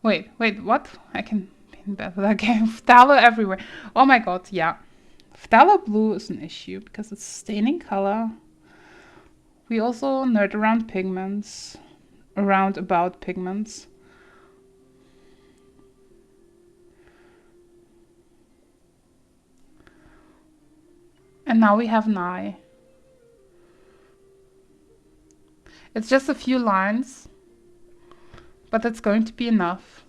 Wait, what? I can paint better. Okay, phthalo everywhere. Oh my god, yeah. Phthalo blue is an issue because it's staining color. We also nerd around pigments, about pigments. And now we have an eye. It's just a few lines, but it's going to be enough.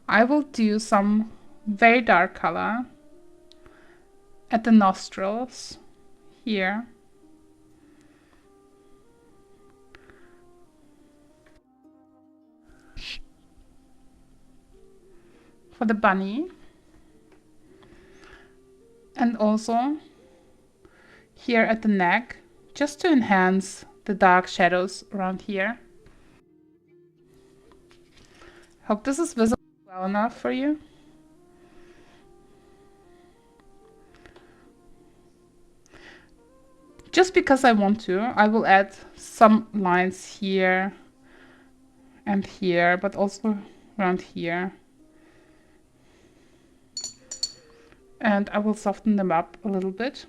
I will do some very dark color at the nostrils here. For the bunny. And also here at the neck, just to enhance the dark shadows around here. Hope this is visible well enough for you. Just because I want to, I will add some lines here and here, but also around here. And I will soften them up a little bit.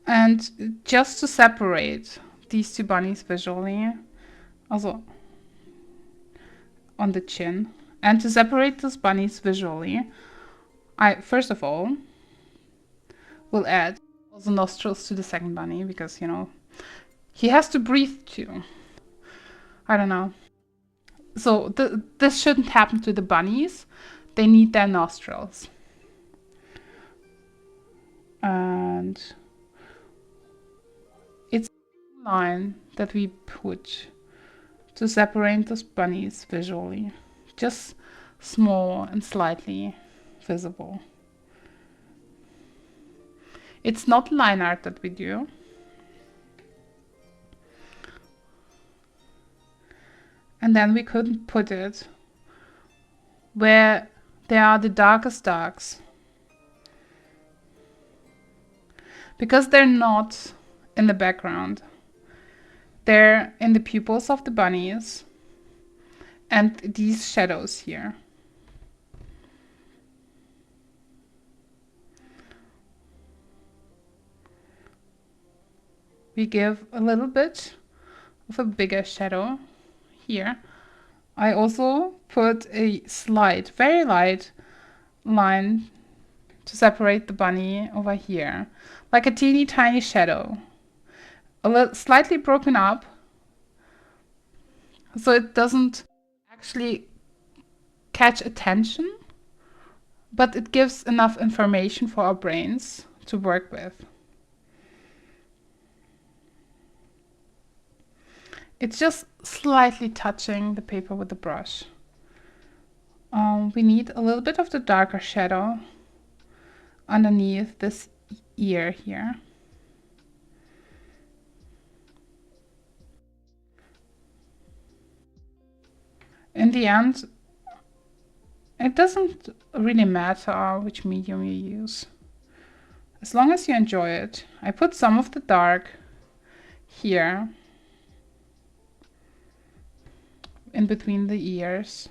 And just to separate these two bunnies visually, also on the chin, and to separate those bunnies visually, I first of all will add also nostrils to the second bunny, because, you know, he has to breathe too. I don't know. So this shouldn't happen to the bunnies. They need their nostrils. And it's a line that we put to separate those bunnies visually. Just small and slightly visible. It's not line art that we do. And then we could put it where there are the darkest darks. Because they're not in the background. They're in the pupils of the bunnies and these shadows here. We give a little bit of a bigger shadow here. I also put a slight, very light line to separate the bunny over here, like a teeny tiny shadow, a little slightly broken up, so it doesn't actually catch attention, but it gives enough information for our brains to work with. It's just slightly touching the paper with the brush. We need a little bit of the darker shadow underneath this ear here. In the end, it doesn't really matter which medium you use, as long as you enjoy it. I put some of the dark here in between the ears.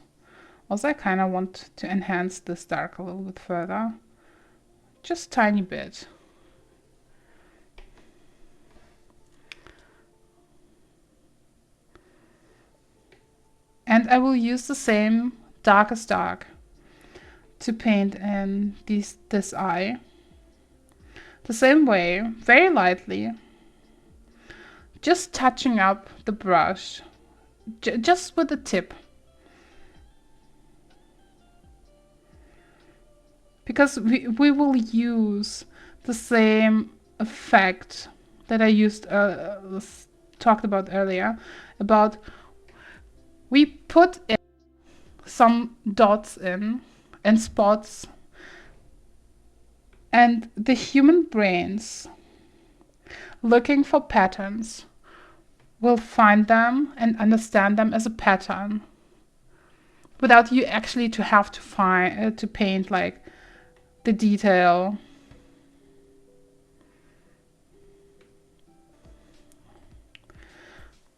Also, I kind of want to enhance this dark a little bit further, just tiny bit. And I will use the same darkest dark to paint in this eye. The same way, very lightly, just touching up the brush, just with the tip. Because we will use the same effect that I talked about earlier, about we put in some dots in and spots. And the human brains, looking for patterns, will find them and understand them as a pattern without you actually to have to find to paint like the detail.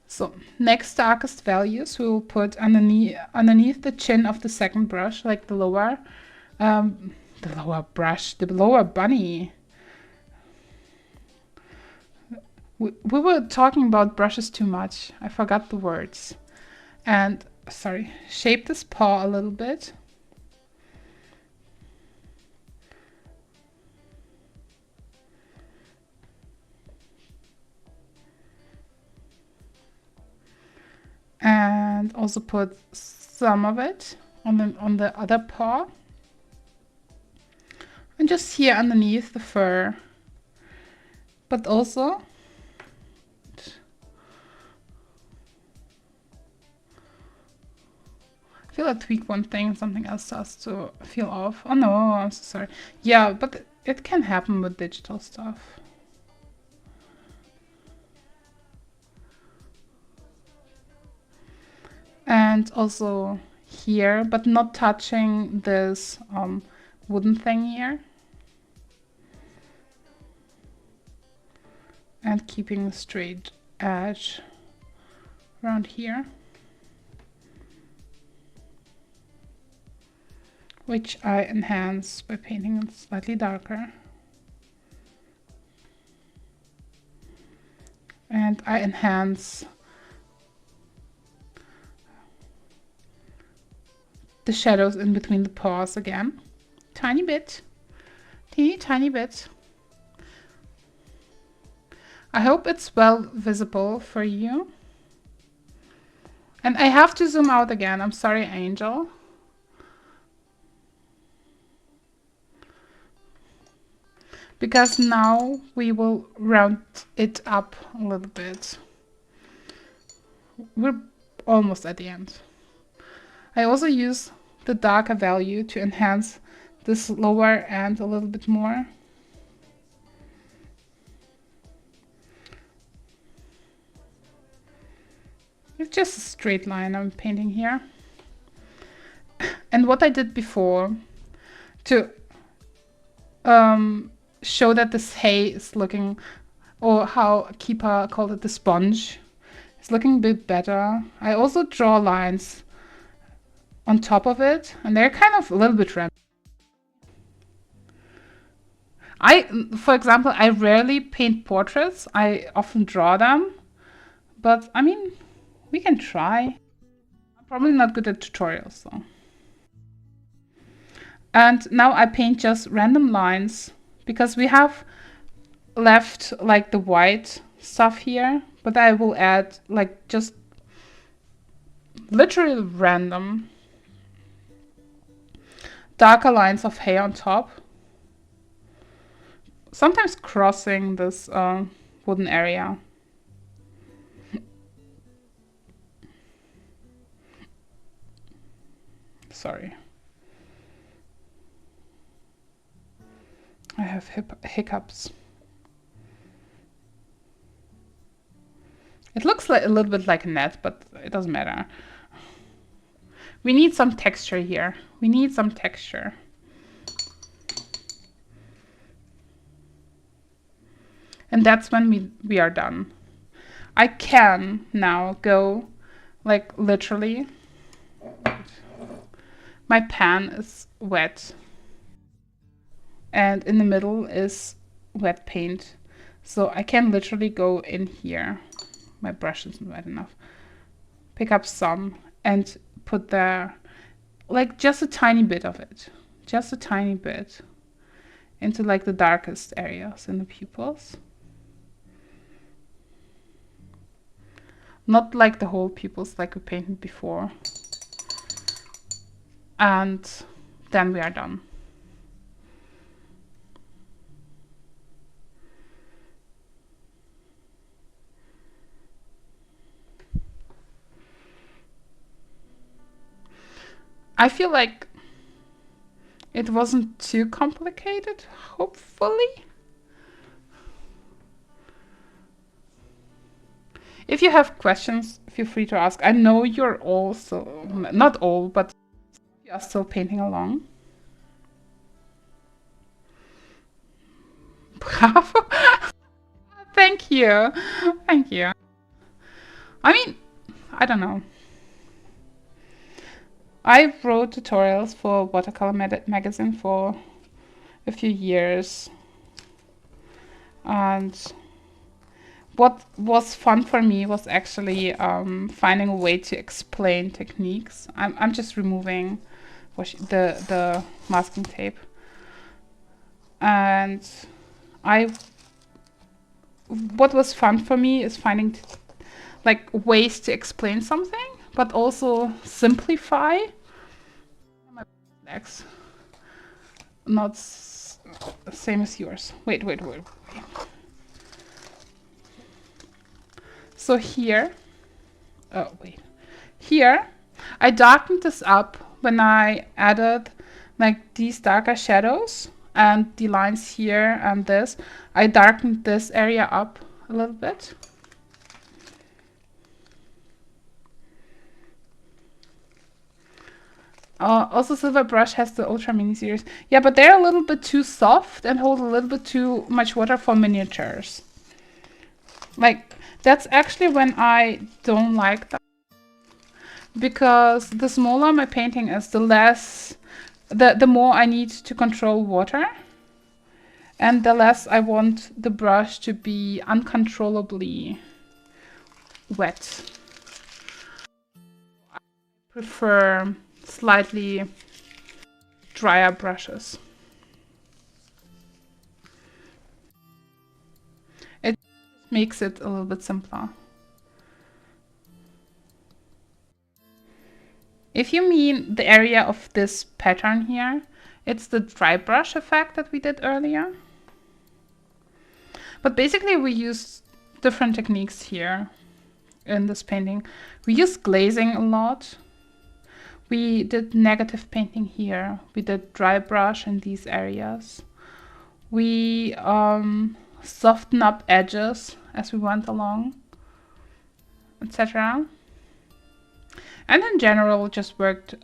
So next darkest values we will put underneath the chin of the second brush, like the lower bunny. We were talking about brushes too much. I forgot the words. And sorry, shape this paw a little bit. And also put some of it on the other paw. And just here underneath the fur. But also I feel I tweak one thing and something else has to feel off. Oh no, I'm so sorry. Yeah, but it can happen with digital stuff. And also here, but not touching this wooden thing here. And keeping a straight edge around here, which I enhance by painting it slightly darker. And I enhance the shadows in between the paws again. Tiny bit. Tiny bit. I hope it's well visible for you. And I have to zoom out again. I'm sorry, Angel. Because now we will round it up a little bit. We're almost at the end. I also use the darker value to enhance this lower end a little bit more. It's just a straight line I'm painting here. And what I did before to show that this hay is looking, or how Keepa called it, the sponge, is looking a bit better. I also draw lines on top of it, and they're kind of a little bit random. For example, I rarely paint portraits. I often draw them, but I mean, we can try. I'm probably not good at tutorials though. And now I paint just random lines because we have left like the white stuff here, but I will add like just literally random darker lines of hair on top. Sometimes crossing this wooden area. Sorry. I have hiccups. It looks like a little bit like a net, but it doesn't matter. We need some texture here. We need some texture. And that's when we are done. I can now go like literally. My pan is wet. And in the middle is wet paint. So I can literally go in here. My brush isn't wet enough. Pick up some and put there like just a tiny bit of it. Just a tiny bit. Into like the darkest areas in the pupils. Not like the whole pupils like we painted before. And then we are done. I feel like it wasn't too complicated, hopefully. If you have questions, feel free to ask. I know you're all so, not all, but you are still painting along. Bravo. Thank you. Thank you. I mean, I don't know. I wrote tutorials for Watercolor magazine for a few years. And what was fun for me was actually finding a way to explain techniques. I'm just removing the masking tape. And what was fun for me is finding like ways to explain something, but also simplify. My legs, not same as yours. Wait. So here, oh wait, here I darkened this up when I added like these darker shadows and the lines here and this. I darkened this area up a little bit. Also, Silver Brush has the Ultra Mini series. Yeah, but they're a little bit too soft and hold a little bit too much water for miniatures. Like, that's actually when I don't like that. Because the smaller my painting is, the more I need to control water. And the less I want the brush to be uncontrollably wet. I prefer slightly drier brushes. It makes it a little bit simpler. If you mean the area of this pattern here, it's the dry brush effect that we did earlier. But basically we used different techniques here in this painting. We used glazing a lot. We did negative painting here. We did dry brush in these areas. We softened up edges as we went along, etc. And in general, just worked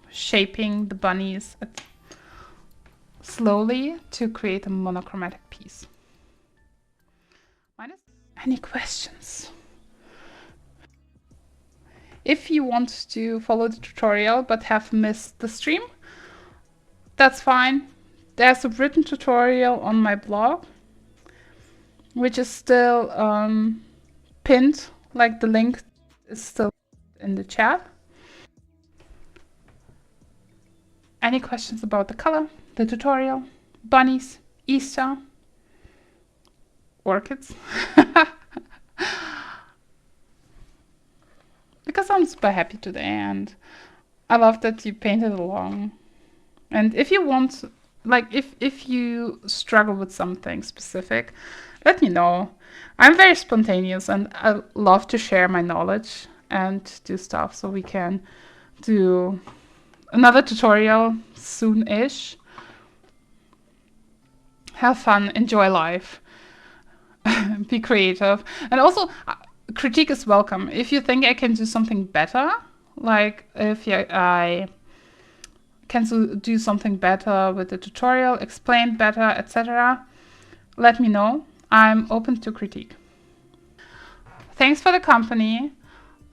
shaping the bunnies slowly to create a monochromatic piece. Any questions? If you want to follow the tutorial but have missed the stream, that's fine. There's a written tutorial on my blog, which is still pinned, like the link is still in the chat. Any questions about the color, the tutorial, bunnies, Easter, orchids? Because I'm super happy today and I love that you painted along. And if you want, like if you struggle with something specific, let me know. I'm very spontaneous and I love to share my knowledge and do stuff, so we can do another tutorial soon-ish. Have fun, enjoy life, be creative. And also, critique is welcome. If you think I can do something better, like if I can do something better with the tutorial, explain better, etc., let me know. I'm open to critique. Thanks for the company.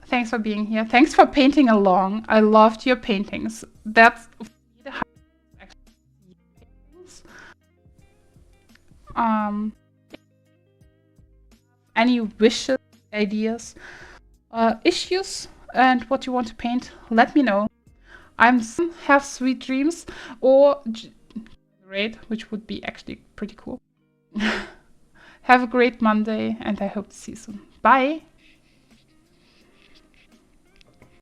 Thanks for being here. Thanks for painting along. I loved your paintings. That's the paintings. Any wishes, ideas, issues, and what you want to paint, let me know. Have sweet dreams or great, which would be actually pretty cool. Have a great Monday, and I hope to see you soon. Bye.